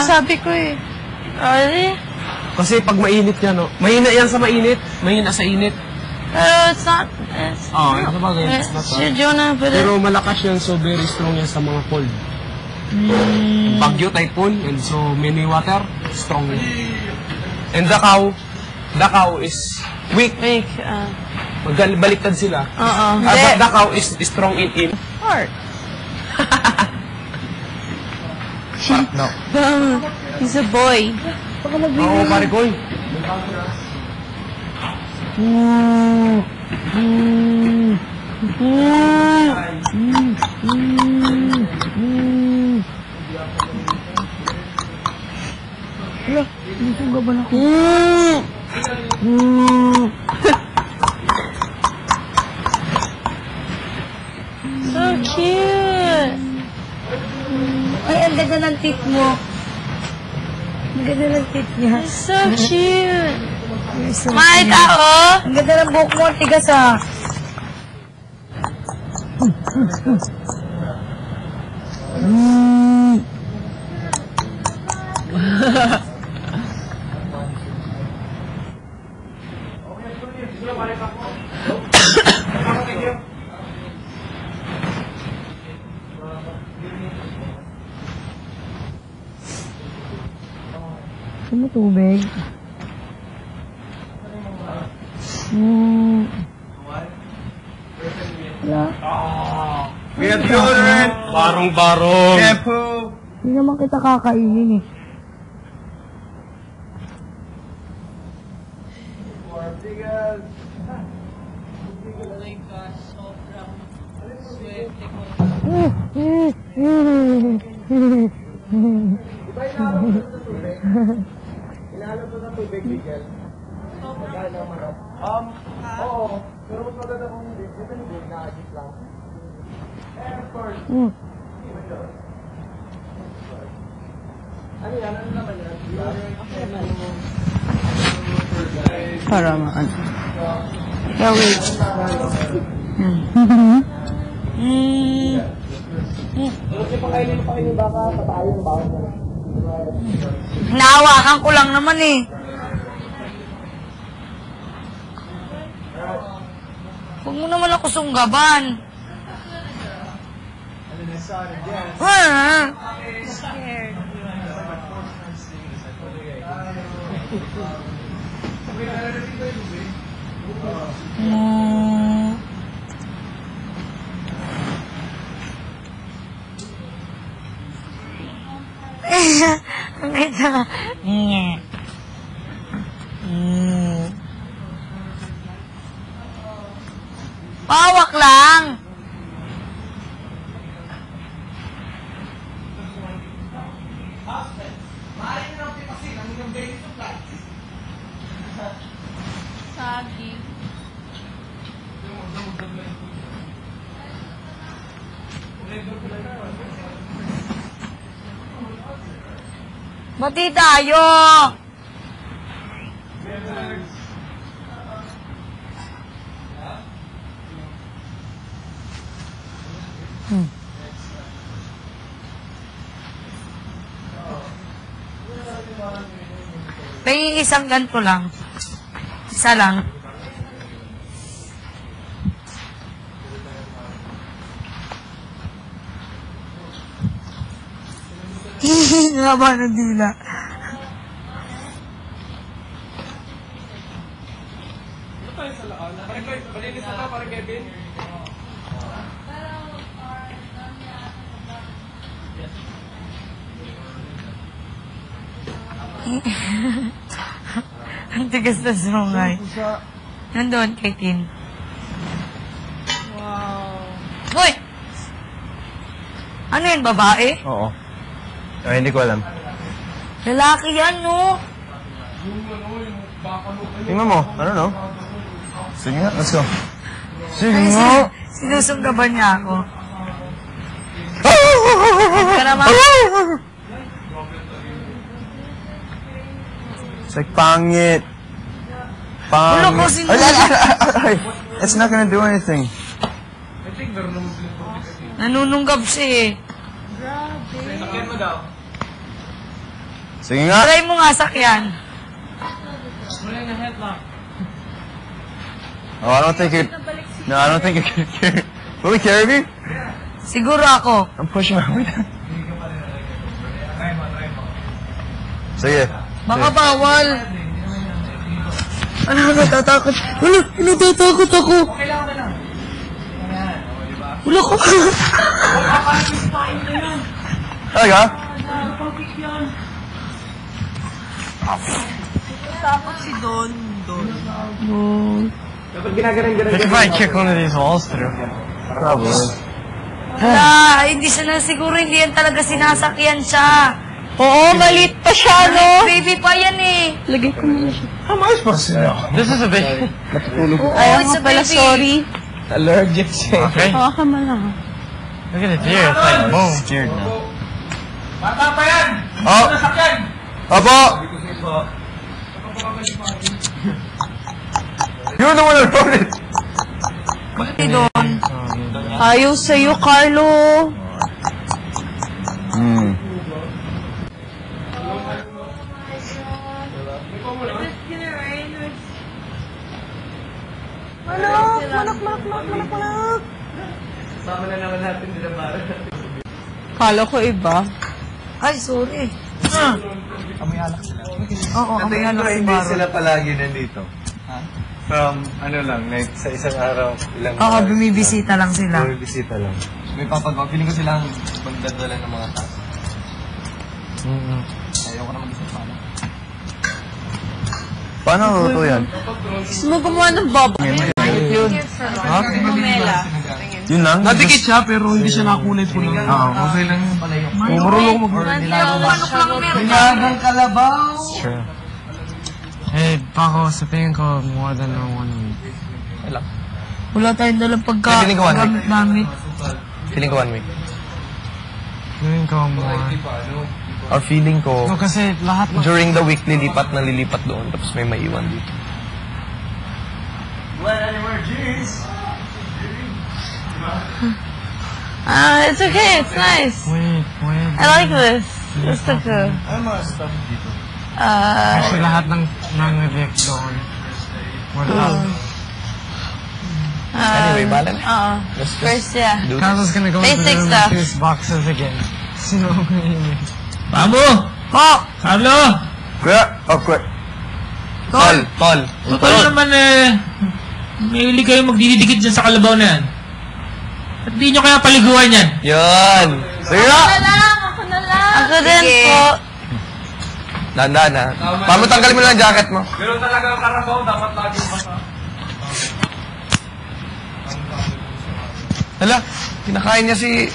sabi ko eh. Really? Kasi pag mainit yan, no? Mahina yan sa mainit. Mahina sa init. Pero it's not... Ito bagay. Pero malakas yan, so very strong yan sa mga cold. Bagyo, typhoon, and so many water, strong yan. And Dakaw is weak. Baliktad sila. Dakaw is strong in heart. No. He's a boy. Oo, pare ko. Wala, hindi ko gaban ako. So cute! Ay, ang ganda ng teeth mo. Ang ganda ng teeth niya. So cute! So May tao! ang ganda ng buhok mo, tigas ah. Ano tubig? Wala. We have children! Barong-barong! Careful! Hindi naman kita kakainin eh. Inahalap ko na tubig, Miguel. Magkano ng manok? Oo. Pero mas maganda kung hindi. Dito hindi, na-adjust lang. Of course. Ano yan? Ano naman yan? Para maan. Yeah, wait. Kasi pakainin pa kayo baka patayin ang bawang mo. Naawakan ko lang naman eh. Huwag mo naman ako sunggaban. Scared. Ang ganda. Pawak lang. Sagi. Bati tayo. May isang ganito lang. Isa lang. Nga ba na dila? Palinis na para Kevin. Ang tigas na sungay. Nandun kay Tin. Wow. Uy! Ano yan, babae? Oo. Ay, hindi ko alam. Lalaki yan, no? Tingnan mo. Ano, no? Sige nga, let's go. Sige Ay, nga. sinusunggaban niya ako. Ka naman. It's like pangit. Wala ko Ay, it's not gonna do anything. Nanununggab siya eh. Grabe. Sakyan mo daw. Sige nga. Try mo nga sakyan. Oh, I don't think it... No, I don't think it can carry... Will it carry me? Siguro ako. I'm pushing my way down. Sige. Baka bawal. Ano, natatakot. Wala, natatakot ako. Wala ko. Talaga? Takot si Don. If I kick one of these walls through. Probably. Wala, hindi siya na siguro, hindi yan talaga sinasakyan siya. Oo, malit pa siya, no? Baby pa yan eh. Lagay ko muna siya. How am I supposed to know? This is a big... Oo, Ayaw it's nga a pala, baby. sorry. Allergic siya. Okay. Hawa ka man lang. Look at the deer. It's like, boom. Scared now. Bata pa yan! Oh! Opo! You're the one who wrote it! Si Don. Ayaw sa'yo, Carlo. Hmm. Kala ko iba. Ay, sorry. Amoy alak sila. Oo, kami nga lang si Hindi Baro. sila palagi nandito. From, ano lang, like, sa isang araw, ilang Oo, bumibisita lang sila. bisita lang. May papagawa. Feeling ko silang magdadala ng mga tao. Ayoko naman sa pala. Paano luto yan? Gusto mo gumawa ng bubble. Yun. Ha? Yun lang? Nadikit siya, pero hindi siya nakulay po lang. Okay lang yung palayok. Marunong ako Nilagang kalabaw! Sure. Eh, Paco, sa tingin ko, more than 1 week. Wala tayong dalang Feeling ko 1 week. gamit. Feeling ko 1 week. Feeling ko more. Or feeling ko, No, kasi lahat ng... during the week, lilipat na lilipat doon, tapos may maiwan dito. It's okay. It's nice. Wait. I like this. It's so cool. Kasi lahat ng Rick doon. Wala. Anyway, bala na. Uh-oh. First, yeah. Do Carlos gonna go into Basic the stuff. his boxes again. Sino ko yun? Pamo! Oh! Carlo! Kuya! Oh, kuya. Tol! Paano naman may huli kayo magdidikit dyan sa kalabaw na yan? At di nyo kaya paliguan yan? Yun! Sige nga! Ako din po. Dahan-dahan ha. Pamutanggalin mo lang ang jacket mo. Pero talaga karabaw, dapat lagi basa. Hala, kinakain niya si